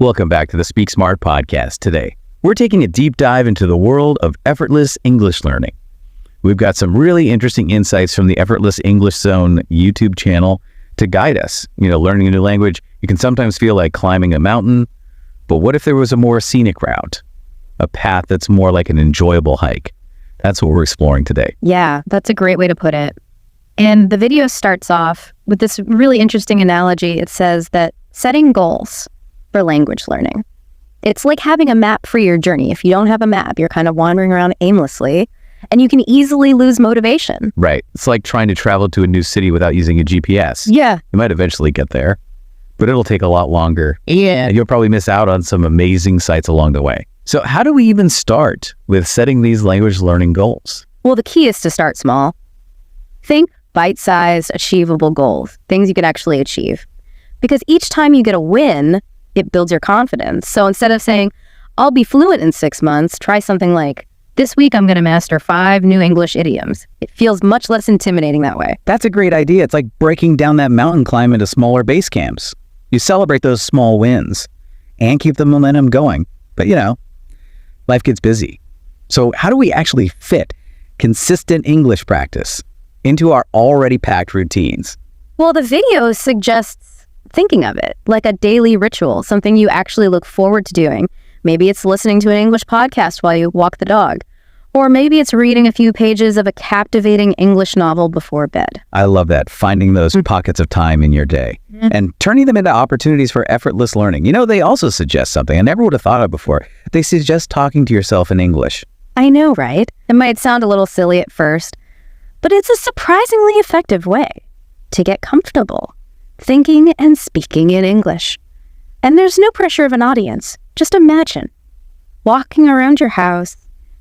Welcome back to the Speak Smart podcast. Today, we're taking a deep dive into the world of effortless English learning. We've got some really interesting insights from the Effortless English Zone YouTube channel to guide us. Learning a new language, you can sometimes feel like climbing a mountain, but what if there was a more scenic route? A path that's more like an enjoyable hike? That's what we're exploring today. Yeah, that's a great way to put it. And the video starts off with this really interesting analogy. It says that setting goals for language learning, it's like having a map for your journey. If you don't have a map, you're kind of wandering around aimlessly and you can easily lose motivation. Right. It's like trying to travel to a new city without using a GPS. Yeah. You might eventually get there, but it'll take a lot longer. Yeah. You'll probably miss out on some amazing sights along the way. So how do we even start with setting these language learning goals? Well, the key is to start small. Think bite-sized, achievable goals, things you can actually achieve. Because each time you get a win, it builds your confidence. So instead of saying, I'll be fluent in 6 months, try something like, this week I'm going to master 5 new English idioms. It feels much less intimidating that way. That's a great idea. It's like breaking down that mountain climb into smaller base camps. You celebrate those small wins and keep the momentum going. But life gets busy. So how do we actually fit consistent English practice into our already packed routines? Well, the video suggests thinking of it like a daily ritual, something you actually look forward to doing. Maybe it's listening to an English podcast while you walk the dog. Or maybe it's reading a few pages of a captivating English novel before bed. I love that, finding those pockets of time in your day and turning them into opportunities for effortless learning. They also suggest something I never would have thought of before. They suggest talking to yourself in English. I know, right? It might sound a little silly at first, but it's a surprisingly effective way to get comfortable thinking and speaking in English. And there's no pressure of an audience. Just imagine walking around your house,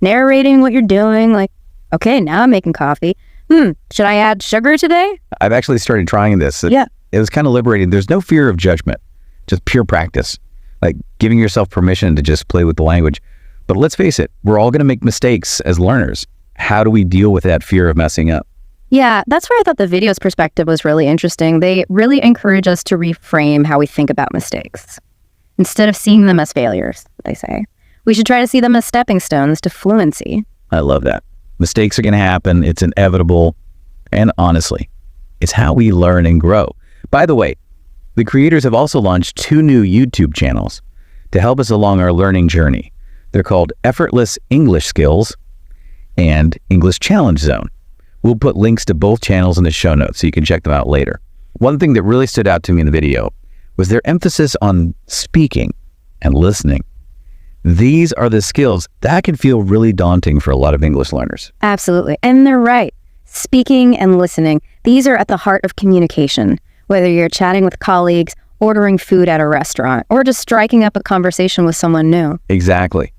narrating what you're doing, like, okay, now I'm making coffee. Should I add sugar today? I've actually started trying this. Yeah. It was kind of liberating. There's no fear of judgment, just pure practice, like giving yourself permission to just play with the language. But let's face it, we're all going to make mistakes as learners. How do we deal with that fear of messing up? Yeah, that's where I thought the video's perspective was really interesting. They really encourage us to reframe how we think about mistakes. Instead of seeing them as failures, they say, we should try to see them as stepping stones to fluency. I love that. Mistakes are going to happen. It's inevitable. And honestly, it's how we learn and grow. By the way, the creators have also launched 2 new YouTube channels to help us along our learning journey. They're called Effortless English Skills and English Challenge Zone. We'll put links to both channels in the show notes so you can check them out later. One thing that really stood out to me in the video was their emphasis on speaking and listening. These are the skills that can feel really daunting for a lot of English learners. Absolutely. And they're right. Speaking and listening, these are at the heart of communication, whether you're chatting with colleagues, ordering food at a restaurant, or just striking up a conversation with someone new. Exactly.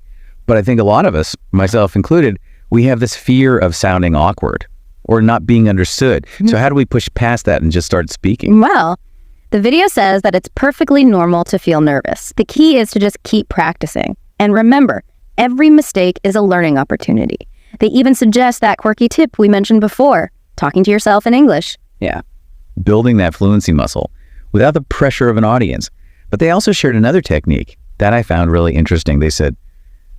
But I think a lot of us, myself included, we have this fear of sounding awkward or not being understood. So how do we push past that and just start speaking? Well, the video says that it's perfectly normal to feel nervous. The key is to just keep practicing. And remember, every mistake is a learning opportunity. They even suggest that quirky tip we mentioned before, talking to yourself in English. Yeah, building that fluency muscle without the pressure of an audience. But they also shared another technique that I found really interesting. They said,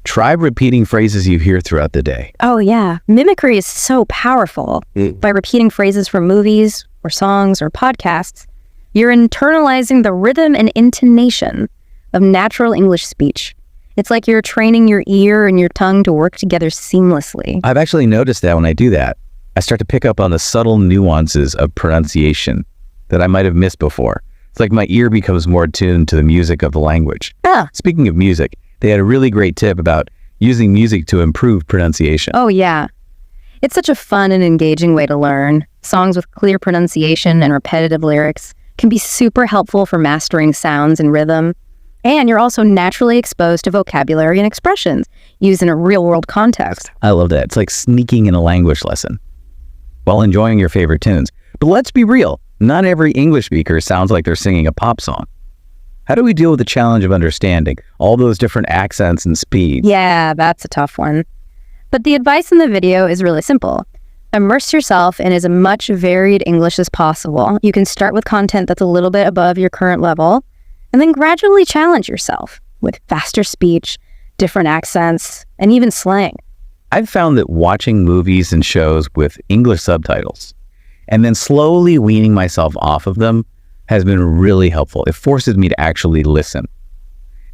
try repeating phrases you hear throughout the day. Oh yeah, mimicry is so powerful. By repeating phrases from movies or songs or podcasts, you're internalizing the rhythm and intonation of natural English speech. It's like you're training your ear and your tongue to work together seamlessly. I've actually noticed that when I do that, I start to pick up on the subtle nuances of pronunciation that I might have missed before. It's like my ear becomes more attuned to the music of the language. Speaking of music, they had a really great tip about using music to improve pronunciation. Oh yeah. It's such a fun and engaging way to learn. Songs with clear pronunciation and repetitive lyrics can be super helpful for mastering sounds and rhythm. And you're also naturally exposed to vocabulary and expressions used in a real-world context. I love that. It's like sneaking in a language lesson while enjoying your favorite tunes. But let's be real. Not every English speaker sounds like they're singing a pop song. How do we deal with the challenge of understanding all those different accents and speeds? Yeah, that's a tough one. But the advice in the video is really simple. Immerse yourself in as much varied English as possible. You can start with content that's a little bit above your current level, and then gradually challenge yourself with faster speech, different accents, and even slang. I've found that watching movies and shows with English subtitles and then slowly weaning myself off of them has been really helpful. It forces me to actually listen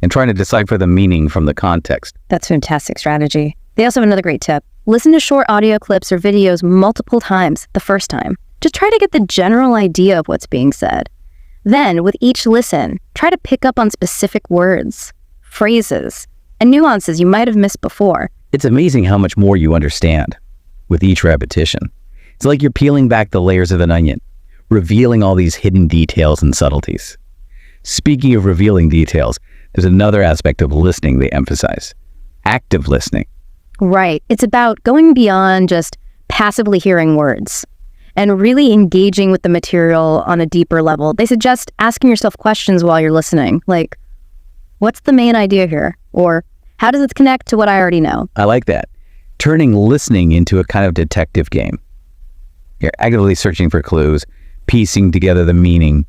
and trying to decipher the meaning from the context. That's a fantastic strategy. They also have another great tip. Listen to short audio clips or videos multiple times the first time. Just try to get the general idea of what's being said. Then, with each listen, try to pick up on specific words, phrases, and nuances you might have missed before. It's amazing how much more you understand with each repetition. It's like you're peeling back the layers of an onion, revealing all these hidden details and subtleties. Speaking of revealing details, there's another aspect of listening they emphasize: active listening. Right. It's about going beyond just passively hearing words and really engaging with the material on a deeper level. They suggest asking yourself questions while you're listening, like, what's the main idea here? Or how does it connect to what I already know? I like that. Turning listening into a kind of detective game. You're actively searching for clues, piecing together the meaning,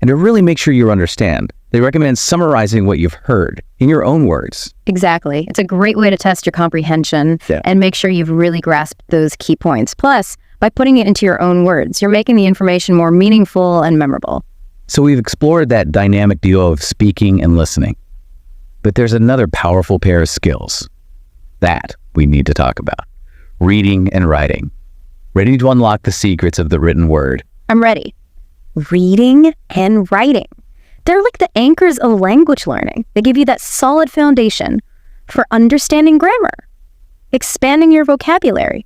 and to really make sure you understand, they recommend summarizing what you've heard in your own words. Exactly. It's a great way to test your comprehension and make sure you've really grasped those key points. Plus, by putting it into your own words, you're making the information more meaningful and memorable. So we've explored that dynamic duo of speaking and listening. But there's another powerful pair of skills that we need to talk about: reading and writing. Ready to unlock the secrets of the written word? I'm ready. Reading and writing. They're like the anchors of language learning. They give you that solid foundation for understanding grammar, expanding your vocabulary,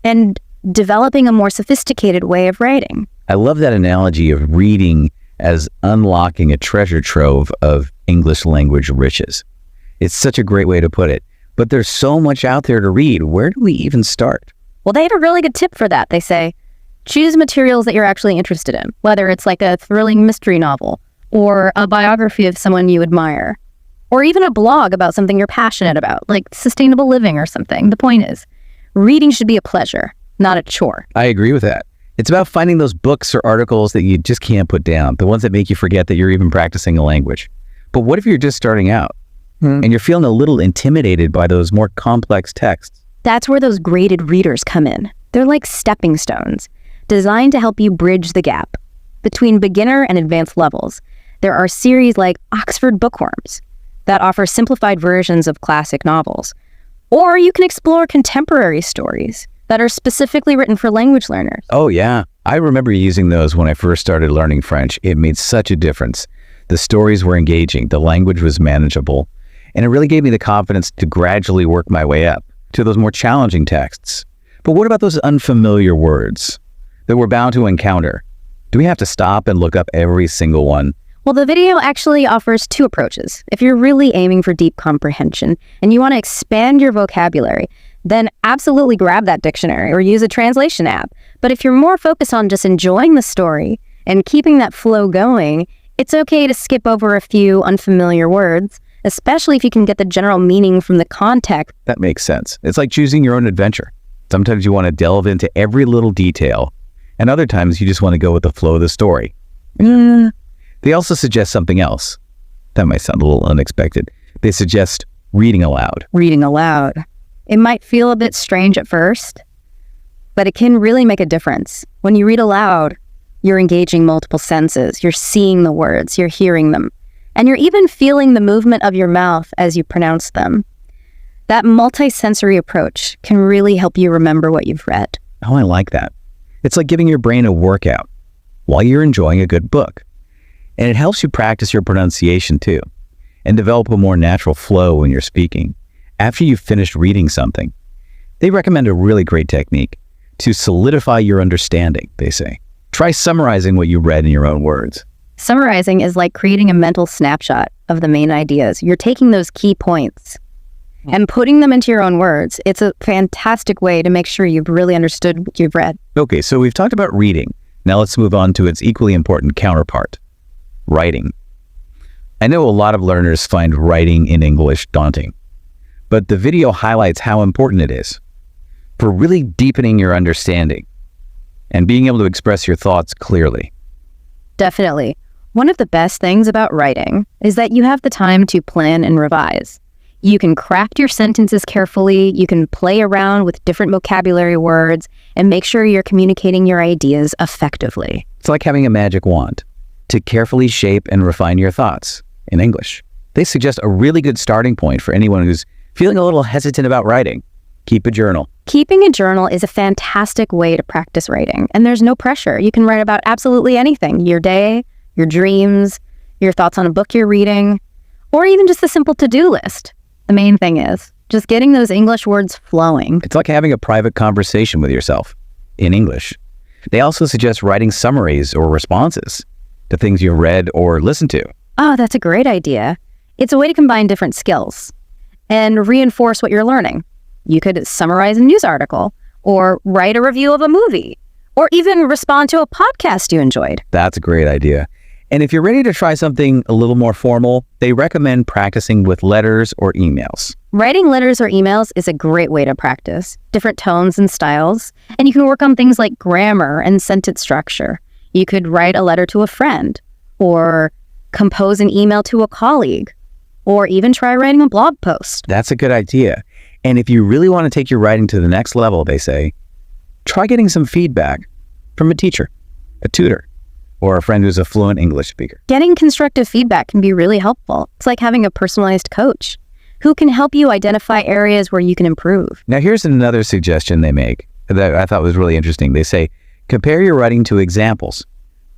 and developing a more sophisticated way of writing. I love that analogy of reading as unlocking a treasure trove of English language riches. It's such a great way to put it. But there's so much out there to read. Where do we even start? Well, they have a really good tip for that. They say, choose materials that you're actually interested in, whether it's like a thrilling mystery novel or a biography of someone you admire, or even a blog about something you're passionate about, like sustainable living or something. The point is, reading should be a pleasure, not a chore. I agree with that. It's about finding those books or articles that you just can't put down, the ones that make you forget that you're even practicing a language. But what if you're just starting out and you're feeling a little intimidated by those more complex texts? That's where those graded readers come in. They're like stepping stones, designed to help you bridge the gap between beginner and advanced levels. There are series like Oxford Bookworms that offer simplified versions of classic novels. Or you can explore contemporary stories that are specifically written for language learners. Oh yeah, I remember using those when I first started learning French. It made such a difference. The stories were engaging, the language was manageable, and it really gave me the confidence to gradually work my way up to those more challenging texts. But what about those unfamiliar words that we're bound to encounter? Do we have to stop and look up every single one? Well, the video actually offers two approaches. If you're really aiming for deep comprehension and you want to expand your vocabulary, then absolutely grab that dictionary or use a translation app. But if you're more focused on just enjoying the story and keeping that flow going, it's okay to skip over a few unfamiliar words, especially if you can get the general meaning from the context. That makes sense. It's like choosing your own adventure. Sometimes you want to delve into every little detail, and other times you just want to go with the flow of the story. They also suggest something else. That might sound a little unexpected. They suggest reading aloud. Reading aloud. It might feel a bit strange at first, but it can really make a difference. When you read aloud, you're engaging multiple senses. You're seeing the words, you're hearing them, and you're even feeling the movement of your mouth as you pronounce them. That multi-sensory approach can really help you remember what you've read. Oh, I like that. It's like giving your brain a workout while you're enjoying a good book. And it helps you practice your pronunciation too, and develop a more natural flow when you're speaking. After you've finished reading something, they recommend a really great technique to solidify your understanding, they say. Try summarizing what you read in your own words. Summarizing is like creating a mental snapshot of the main ideas. You're taking those key points and putting them into your own words. It's a fantastic way to make sure you've really understood what you've read. Okay, so we've talked about reading. Now let's move on to its equally important counterpart, writing. I know a lot of learners find writing in English daunting, but the video highlights how important it is for really deepening your understanding and being able to express your thoughts clearly. Definitely. One of the best things about writing is that you have the time to plan and revise. You can craft your sentences carefully, you can play around with different vocabulary words, and make sure you're communicating your ideas effectively. It's like having a magic wand to carefully shape and refine your thoughts in English. They suggest a really good starting point for anyone who's feeling a little hesitant about writing. Keep a journal. Keeping a journal is a fantastic way to practice writing, and there's no pressure. You can write about absolutely anything, your day, your dreams, your thoughts on a book you're reading, or even just a simple to-do list. The main thing is just getting those English words flowing. It's like having a private conversation with yourself in English. They also suggest writing summaries or responses to things you've read or listened to. Oh, that's a great idea. It's a way to combine different skills and reinforce what you're learning. You could summarize a news article, or write a review of a movie, or even respond to a podcast you enjoyed. That's a great idea. And if you're ready to try something a little more formal, they recommend practicing with letters or emails. Writing letters or emails is a great way to practice different tones and styles, and you can work on things like grammar and sentence structure. You could write a letter to a friend, or compose an email to a colleague, or even try writing a blog post. That's a good idea. And if you really want to take your writing to the next level, they say, try getting some feedback from a teacher, a tutor, or a friend who's a fluent English speaker. Getting constructive feedback can be really helpful. It's like having a personalized coach who can help you identify areas where you can improve. Now, here's another suggestion they make that I thought was really interesting. They say, compare your writing to examples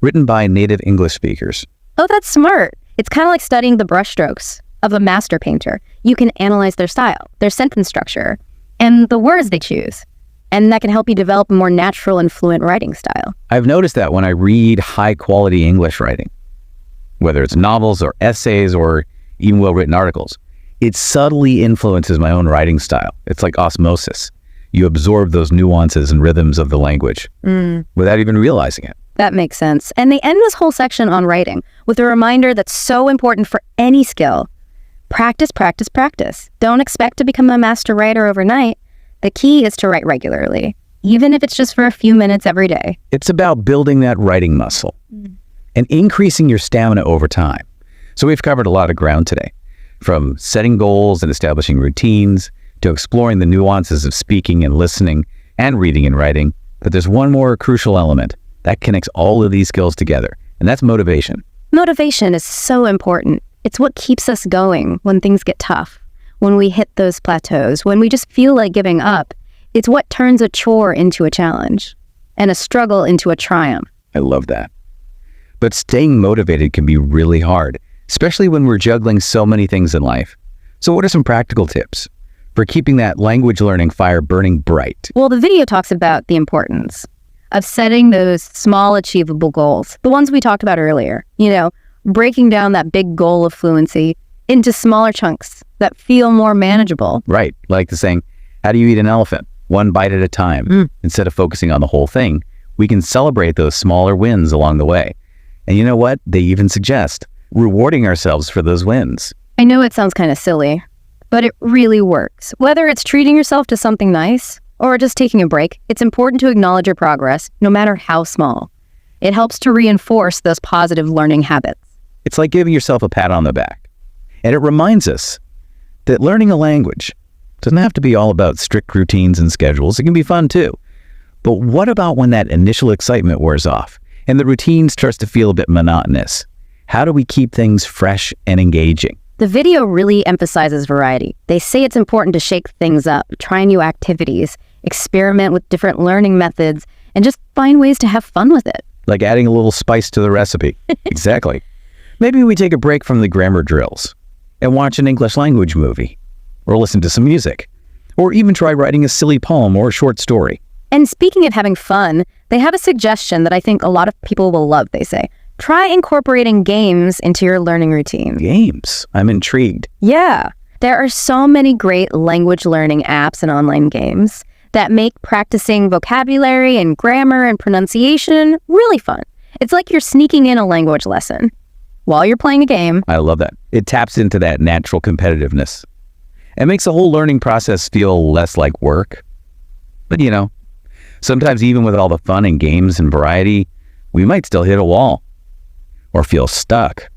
written by native English speakers. Oh, that's smart. It's kind of like studying the brushstrokes of a master painter. You can analyze their style, their sentence structure, and the words they choose. And that can help you develop a more natural and fluent writing style. I've noticed that when I read high-quality English writing, whether it's novels or essays or even well-written articles, it subtly influences my own writing style. It's like osmosis. You absorb those nuances and rhythms of the language without even realizing it. That makes sense. And they end this whole section on writing with a reminder that's so important for any skill. Practice, practice, practice. Don't expect to become a master writer overnight. The key is to write regularly, even if it's just for a few minutes every day. It's about building that writing muscle and increasing your stamina over time. So we've covered a lot of ground today, from setting goals and establishing routines to exploring the nuances of speaking and listening and reading and writing. But there's one more crucial element that connects all of these skills together, and that's motivation. Motivation is so important. It's what keeps us going when things get tough, when we hit those plateaus, when we just feel like giving up. It's what turns a chore into a challenge and a struggle into a triumph. I love that. But staying motivated can be really hard, especially when we're juggling so many things in life. So what are some practical tips for keeping that language learning fire burning bright? Well, the video talks about the importance of setting those small achievable goals, the ones we talked about earlier, breaking down that big goal of fluency into smaller chunks that feel more manageable. Right, like the saying, how do you eat an elephant? One bite at a time. Instead of focusing on the whole thing, we can celebrate those smaller wins along the way. And you know what? They even suggest rewarding ourselves for those wins. I know it sounds kind of silly, but it really works. Whether it's treating yourself to something nice or just taking a break, it's important to acknowledge your progress, no matter how small. It helps to reinforce those positive learning habits. It's like giving yourself a pat on the back. And it reminds us that learning a language doesn't have to be all about strict routines and schedules. It can be fun too. But what about when that initial excitement wears off and the routine starts to feel a bit monotonous? How do we keep things fresh and engaging? The video really emphasizes variety. They say it's important to shake things up, try new activities, experiment with different learning methods, and just find ways to have fun with it. Like adding a little spice to the recipe. Exactly. Maybe we take a break from the grammar drills and watch an English language movie, or listen to some music, or even try writing a silly poem or a short story. And speaking of having fun, they have a suggestion that I think a lot of people will love, they say. Try incorporating games into your learning routine. Games? I'm intrigued. Yeah. There are so many great language learning apps and online games that make practicing vocabulary and grammar and pronunciation really fun. It's like you're sneaking in a language lesson while you're playing a game. I love that. It taps into that natural competitiveness and makes the whole learning process feel less like work. But sometimes even with all the fun and games and variety, we might still hit a wall. or feel stuck,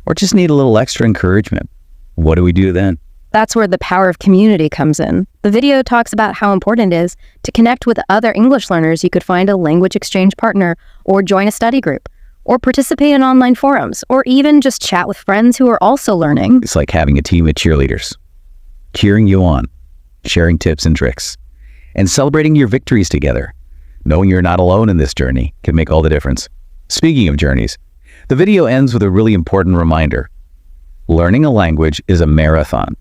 or just need a little extra encouragement, what do we do then? That's where the power of community comes in. The video talks about how important it is to connect with other English learners. You could find a language exchange partner, or join a study group, or participate in online forums, or even just chat with friends who are also learning. It's like having a team of cheerleaders, cheering you on, sharing tips and tricks, and celebrating your victories together. Knowing you're not alone in this journey can make all the difference. Speaking of journeys, the video ends with a really important reminder. Learning a language is a marathon,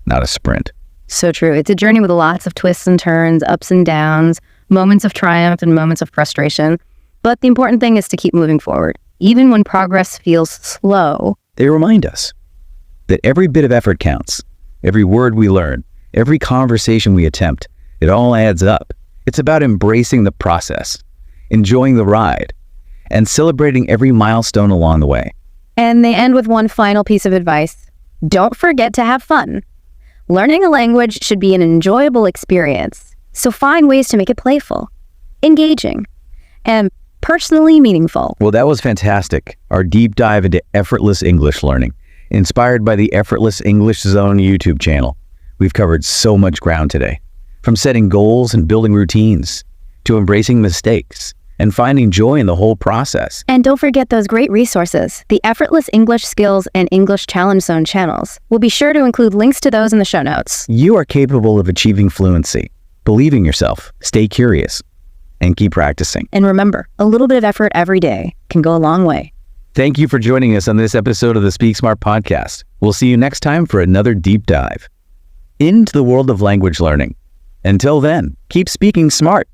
not a sprint. So true. It's a journey with lots of twists and turns, ups and downs, moments of triumph and moments of frustration. But the important thing is to keep moving forward. Even when progress feels slow, They remind us that every bit of effort counts. Every word we learn, every conversation we attempt, it all adds up. It's about embracing the process, enjoying the ride, and celebrating every milestone along the way. And they end with one final piece of advice. Don't forget to have fun. Learning a language should be an enjoyable experience, so find ways to make it playful, engaging, and personally meaningful. Well, that was fantastic. Our deep dive into effortless English learning, inspired by the Effortless English Zone YouTube channel. We've covered so much ground today, from setting goals and building routines, to embracing mistakes and finding joy in the whole process. And don't forget those great resources, the Effortless English Skills and English Challenge Zone channels. We'll be sure to include links to those in the show notes. You are capable of achieving fluency. Believe in yourself, stay curious, and keep practicing. And remember, a little bit of effort every day can go a long way. Thank you for joining us on this episode of the Speak Smart podcast. We'll see you next time for another deep dive into the world of language learning. Until then, keep speaking smart.